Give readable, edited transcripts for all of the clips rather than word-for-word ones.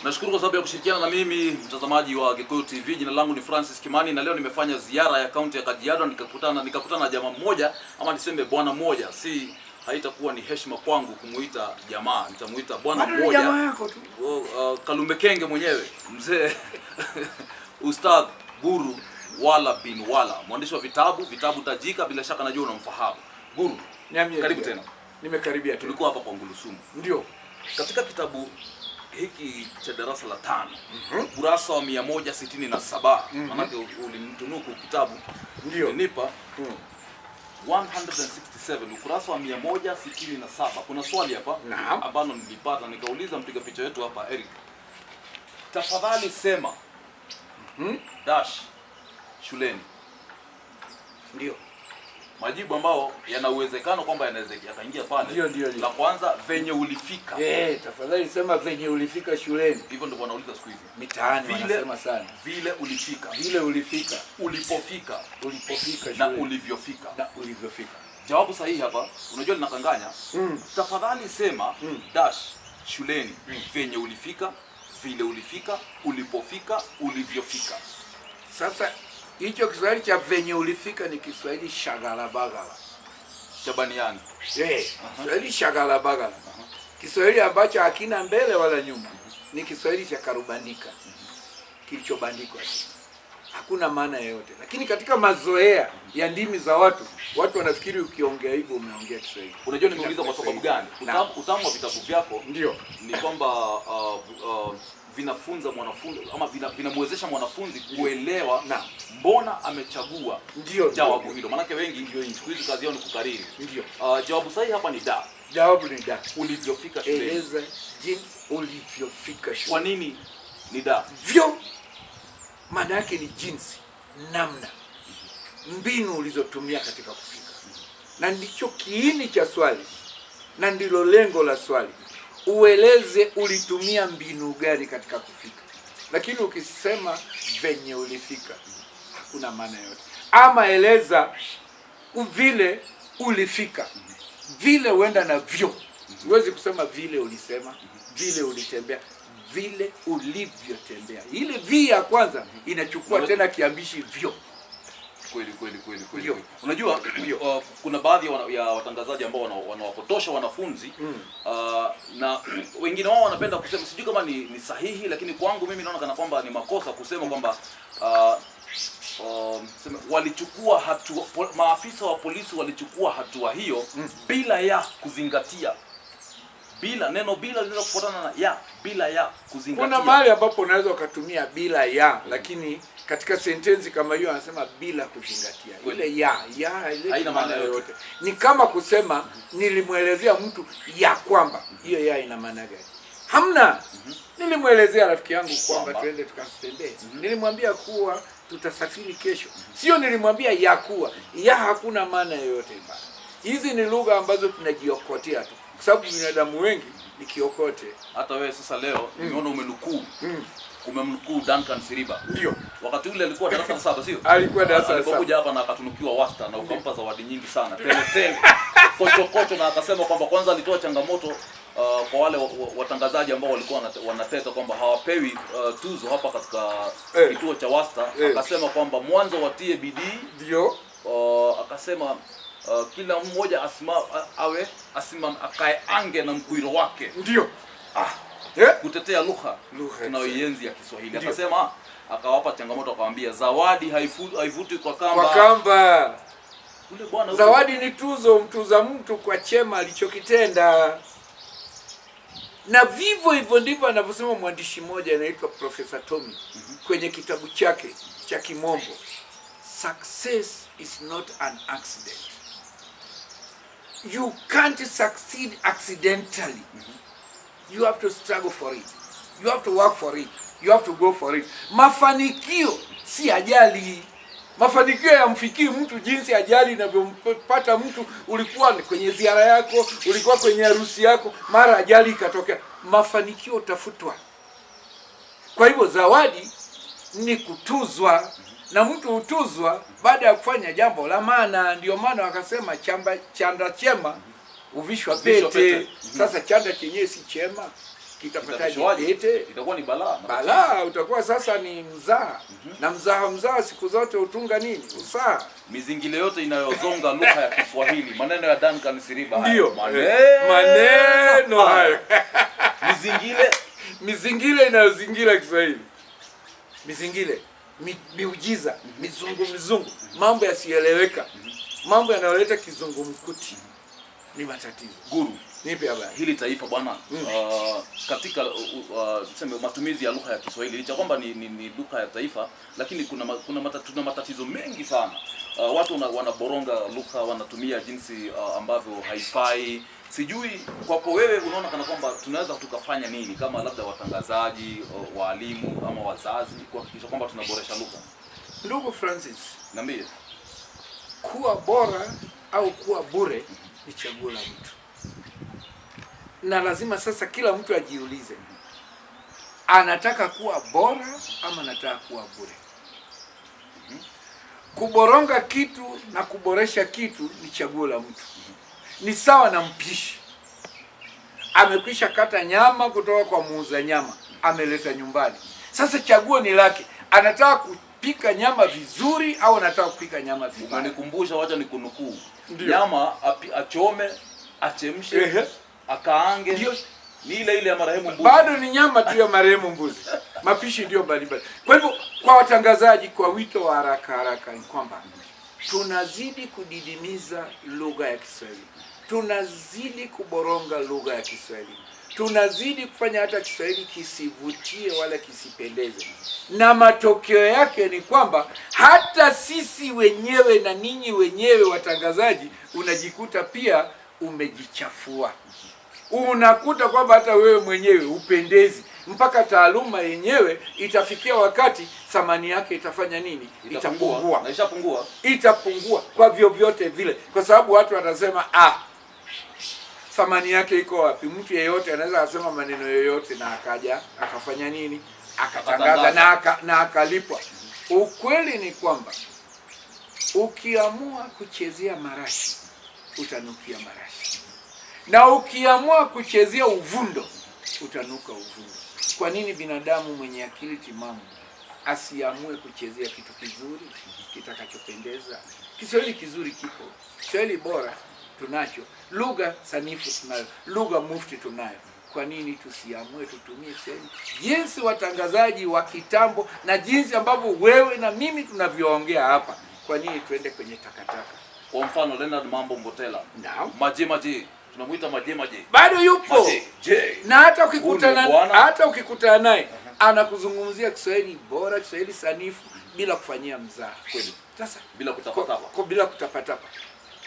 Nashukuru kwa sababu ya kushirikiana na mimi mtazamaji wa Gikuyu TV. Jina langu ni Francis Kimani na leo nimefanya ziara ya kaunti ya Kajiado, nikakutana na jamaa mmoja, ama niseme bwana mmoja. Haitakuwa ni heshima kwangu kumuita jamaa, nitamuita bwana mmoja. Jamaa yako tu. Kalumbe Kenge mwenyewe, mzee Ustadh Guru Wala bin Wala, mwandishi wa vitabu tajika, bila shaka najua unamfahamu. Guru, karibu tena. Nimekaribia. Tulikuwa hapa kwa Ngulusumu. Ndio. Katika kitabu hiki cha darasa la 5, kurasa wa 167, manake ulinitunuku kitabu, ndio nipa 167, ukurasa wa 167. Kuna swali hapa ambalo nilipata, nikauliza mpiga picha wetu hapa Eric, tafadhali sema dash shuleni. Ndio majibu ambao yana uwezekano kwamba yanaweza yakaingia pale. Ndio. La kwanza, venye ulifika. Tafadhali sema venye ulifika shuleni. Hivyo ndio wanauliza siku hizi. Mitaani wanasema sana. Vile ulifika. Vile ulifika. Ulipofika. Ulipofika na ulivyofika. Na ulivyofika. Jawabu sahihi hapa, unajua linakanganya. Tafadhali sema dash shuleni. Venye ulifika, vile ulifika, ulipofika, ulivyofika. Sasa hicho Kiswahili cha venye ulifika ni Kiswahili shagala bagala. Chabaniani. Kiswahili shagala bagala. Kiswahili ambacho hakina mbele wala nyuma. Ni Kiswahili cha karubandika. Kilichobandikwa. Hakuna maana yoyote. Lakini katika mazoea ya ndimi za watu wanafikiri ukiongea hivyo umeongea Kiswahili. Unajua nimeuliza kwa sababu gani? Utamu wa vitabu vyako ndio ni kwamba vinafunza mwanafunzi ama vinamwezesha mwanafunzi kuelewa mbona amechagua jawabu hilo. Maana wengi siku hizi kazi yao ni kukariri. Ndio. Jawabu sahihi hapa ni da. Jawabu ni da. Ulivyofika shuleni. Eleza jinsi ulivyofika shuleni. Kwa nini ni da? Vyo maana yake ni jinsi, namna, mbinu ulizotumia katika kufika. Na ndicho kiini cha swali, na ndilo lengo la swali. Ueleze ulitumia mbinu gani katika kufika. Lakini ukisema venye ulifika, hakuna maana yote. Ama eleza vile ulifika. Vile huenda na vyo. Huwezi kusema vile ulisema, vile ulitembea, vile ulivyotembea. Ile vi ya kwanza inachukua tena kiambishi vyo. Kweli. Unajua kuna baadhi ya watangazaji ambao wanawapotosha wanafunzi, na wengine wao wanapenda kusema, sijui kama ni sahihi, lakini kwangu mimi naona kana kwamba ni makosa kusema kwamba walichukua hatua, maafisa wa polisi walichukua hatua hiyo bila ya kuzingatia. Bila linaweza kufuatana na bila ya kuzingatia. Kuna mahali ambapo unaweza ukatumia bila ya, lakini katika sentensi kama hiyo anasema bila kuzingatia. Ile ya haina maana yoyote. Ni kama kusema nilimwelezea mtu ya kwamba. Hiyo ya ina maana gani? Hamna. Nilimwelezea rafiki yangu kwamba twende tukasitembee. Nilimwambia kuwa tutasafiri kesho. Sio nilimwambia ya kuwa. Ya hakuna maana yoyote mbaya. Hizi ni lugha ambazo tunajiokotea tu. Kwa sababu binadamu wengi ni kiokote. Hata wewe sasa leo nimeona umenukuu. Umemnukuu Duncan Siriba. Ndio. Wakati ule alikuwa darasa la 7, sio? Alikuwa darasa la 7. Alipokuja hapa na akatunukiwa wasta na ukampa zawadi nyingi sana. Tele. Kocho na akasema kwamba kwanza alitoa changamoto kwa wale watangazaji ambao walikuwa wanateta kwamba hawapewi tuzo hapa katika kituo cha wasta. Akasema kwamba mwanzo watie bidii. Ndio. Akasema kila mmoja akae ange na mkuiro wake. Ndio. Kutetea lugha tunayoienzi ya Kiswahili. Akasema akawapa changamoto, akawaambia zawadi haivuti kwa kamba. Ule bwana, zawadi ni tuzo, mtuza mtu kwa chema alichokitenda. Na vivyo hivyo ndivyo anavyosema mwandishi mmoja anaitwa Professor Tommy kwenye kitabu chake cha Kimombo, Success is not an accident. You can't succeed accidentally. You have to struggle for it. You have to work for it. You have to go for it. Mafanikio si ajali. Mafanikio yamfikii mtu jinsi ajali inavyompata mtu. Ulikuwa kwenye ziara yako, ulikuwa kwenye harusi yako, mara ajali ikatokea. Mafanikio utafutwa. Kwa hivyo zawadi ni kutuzwa. Na mtu hutuzwa baada ya kufanya jambo la maana. Ndio maana wakasema chanda chema uvishwa pete. Sasa chanda chenyewe si chema. kitapataje? Itakuwa ni balaa. Balaa utakuwa sasa ni mzaa. Na mzaa siku zote utunga nini? Usaa. Mizingile yote inayozonga lugha ya Kiswahili, maneno ya Duncan Siriba ndio maneno hayo. Mizingile inayozingira Kiswahili. Mizingile, miujiza, mizungu, mambo yasieleweka, mambo yanayoleta kizungumkuti ni matatizo. Guru, nipe habari. Hili taifa bwana, katika tuseme matumizi ya lugha ya Kiswahili, licha kwamba ni lugha ya taifa, lakini tuna matatizo mengi sana. Watu wanaboronga lugha, wanatumia jinsi ambavyo haifai. Sijui kwako wewe unaona kana kwamba tunaweza tukafanya nini kama labda watangazaji, walimu ama wazazi kuhakikisha kwamba tunaboresha lugha? Ndugu Francis, niambie. Kuwa bora au kuwa bure ni chaguo la mtu. Na lazima sasa kila mtu ajiulize, anataka kuwa bora ama anataka kuwa bure? Kuboronga kitu na kuboresha kitu ni chaguo la mtu. Ni sawa na mpishi. Amekwisha kata nyama kutoka kwa muuza nyama, ameleta nyumbani. Sasa chaguo ni lake. Anataka kupika nyama vizuri au anataka kupika nyama vibaya? Unanikumbusha, wacha nikunukuu. Nyama achome, achemshe, akaange. Ndio. Ni ile ya marehemu mbuzi. Bado ni nyama tu ya marehemu mbuzi. Mapishi ndio mbalimbali. Kwa hivyo kwa watangazaji, kwa wito wa haraka ni kwamba tunazidi kudidimiza lugha ya Kiswahili. Tunazidi kuboronga lugha ya Kiswahili. Tunazidi kufanya hata Kiswahili kisivutie wala kisipendeze. Na matokeo yake ni kwamba hata sisi wenyewe na ninyi wenyewe watangazaji unajikuta pia umejichafua. Unakuta kwamba hata wewe mwenyewe upendezi, mpaka taaluma yenyewe itafikia wakati thamani yake itafanya nini? Itapungua. Na ishapungua. Itapungua kwa vyovyote vile, kwa sababu watu watasema thamani yake iko wapi? Mtu yeyote anaweza kusema maneno yoyote na akaja akafanya nini? Akatangaza na akalipwa. Ukweli ni kwamba ukiamua kuchezea marashi utanukia marashi. Na ukiamua kuchezea uvundo utanuka uvundo. Kwa nini binadamu mwenye akili timamu asiamue kuchezea kitu kizuri kitakachopendeza? Kiswahili kizuri kipo, Kiswahili bora tunacho, lugha sanifu tunayo, lugha mufti tunayo. Kwa nini tusiamue tutumie Kiswahili jinsi watangazaji wa kitambo na jinsi ambavyo wewe na mimi tunavyoongea hapa? Kwa nini tuende kwenye takataka? Kwa mfano Leonard Mambo Mbotela, maje tunamuita maje bado yupo. Na hata ukikutana naye anakuzungumzia Kiswahili bora, Kiswahili sanifu bila kufanyia mzaha. Kweli. Sasa bila kutapatapa. Bila kutapatapa.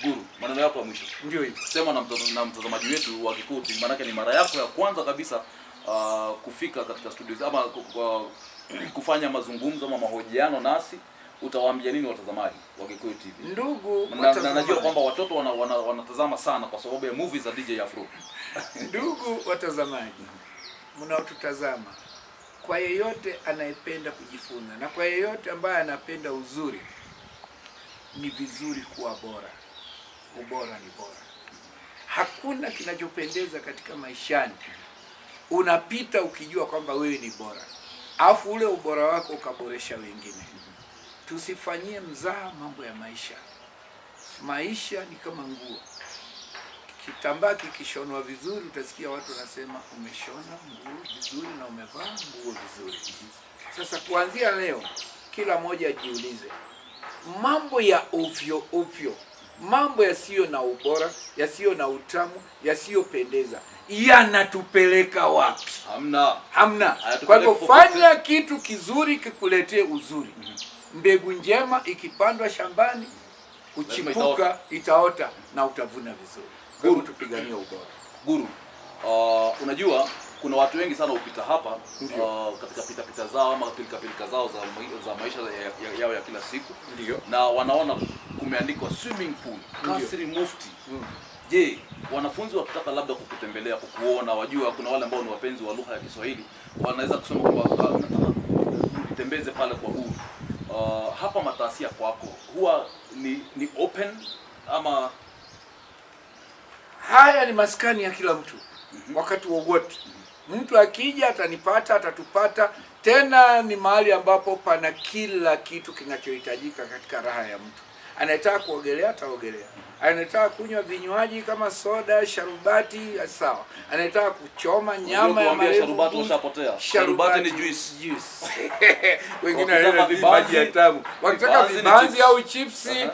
Guru, maneno yako ya mwisho. Ndio hivyo. Sema na mtazamaji wetu wa Gikuyu, maana ni mara yako ya kwanza kabisa kufika katika studios ama kufanya mazungumzo ama mahojiano nasi. Utawaambia nini watazamaji wa Gikuyu TV? Ndugu watazamaji, najua kwamba watoto wanatazama sana kwa sababu ya movies za DJ Afro. Ndugu watazamaji, mnaotutazama, kwa yeyote anayependa kujifunza na kwa yeyote ambaye anapenda uzuri, ni vizuri kuwa bora. Ubora ni bora. Hakuna kinachopendeza katika maishani unapita ukijua kwamba wewe ni bora, alafu ule ubora wako ukaboresha wengine. Tusifanyie mzaha mambo ya maisha. Maisha ni kama nguo. Kitambaa kikishonwa vizuri utasikia watu wanasema umeshona nguo vizuri na umevaa nguo vizuri. Sasa kuanzia leo kila mmoja ajiulize, mambo ya ovyo, mambo yasiyo na ubora, yasiyo na utamu, yasiyopendeza yanatupeleka wapi? Hamna. Kwa hivyo fanya kitu kizuri kikuletee uzuri. Mbegu njema ikipandwa shambani kuchipuka itaota na utavuna vizuri. Guru, tupiganie ubora. Guru, unajua kuna watu wengi sana upita hapa katika pita zao ama pilika zao za maisha yao ya kila siku. Ndio. Na wanaona kumeandikwa swimming pool, kasri mufti. Je, wanafunzi wakitaka labda kukutembelea, kukuona, wajua kuna wale ambao ni wapenzi wa lugha ya Kiswahili, wanaweza kusema kwamba tembeze pale kwa Guru. Hapa Matasia kwako huwa ni open ama? Haya ni maskani ya kila mtu wakati wowote. Mtu akija atanipata, atatupata. Tena ni mahali ambapo pana kila kitu kinachohitajika katika raha ya mtu. Anataka kuogelea ataogelea, anataka kunywa vinywaji kama soda, sharubati, sawa. Anataka kuchoma nyama ya marehemu, sharubati ushapotea. Sharubati ni juice. Wengine wanataka maji ya tamu, wakitaka vibanzi au chipsi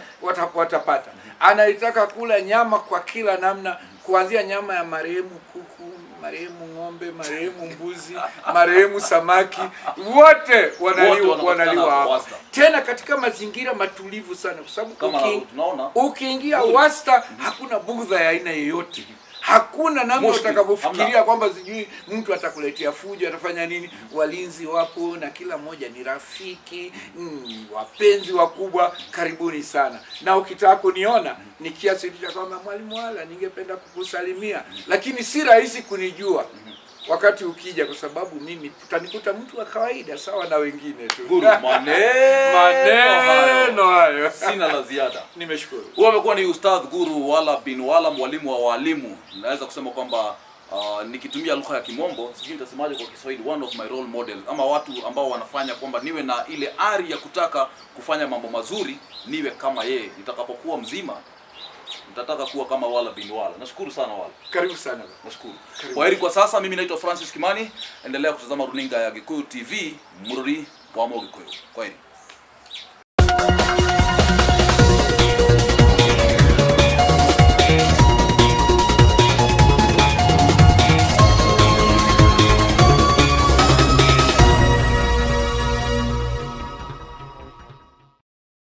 watapata. Anataka kula nyama kwa kila namna, kuanzia nyama ya marehemu kuku, marehemu ng'ombe, marehemu mbuzi, marehemu samaki, wote wanaliwa hapa. Tena katika mazingira matulivu sana, kwa sababu ukiingia Wasta hakuna bugdha ya aina yoyote. Hakuna namna utakavyofikiria kwamba sijui mtu atakuletea fujo, atafanya nini. Walinzi wapo na kila mmoja ni rafiki, wapenzi wakubwa. Karibuni sana. Na ukitaka kuniona ni kiasi cha kwamba Mwalimu Wala, ningependa kukusalimia, lakini si rahisi kunijua wakati ukija, kwa sababu mimi utanikuta mtu wa kawaida sawa na wengine tu. Guru, maneno hayo. Sina la ziada. Nimeshukuru. Wewe umekuwa ni Ustadh Guru Wala bin Wala, mwalimu wa walimu. Naweza kusema kwamba nikitumia lugha ya Kimombo, sijui nitasemaje kwa Kiswahili, one of my role models, ama watu ambao wanafanya kwamba niwe na ile ari ya kutaka kufanya mambo mazuri, niwe kama yeye. Nitakapokuwa mzima nitataka kuwa kama Wala bin Wala. Nashukuru sana Wala. Karibu sana. Nashukuru. Kwaheri kwa sasa. Mimi naitwa Francis Kimani. Endelea kutazama runinga ya Gikuyu TV, Mururi wa Gikuyu. Kwaheri.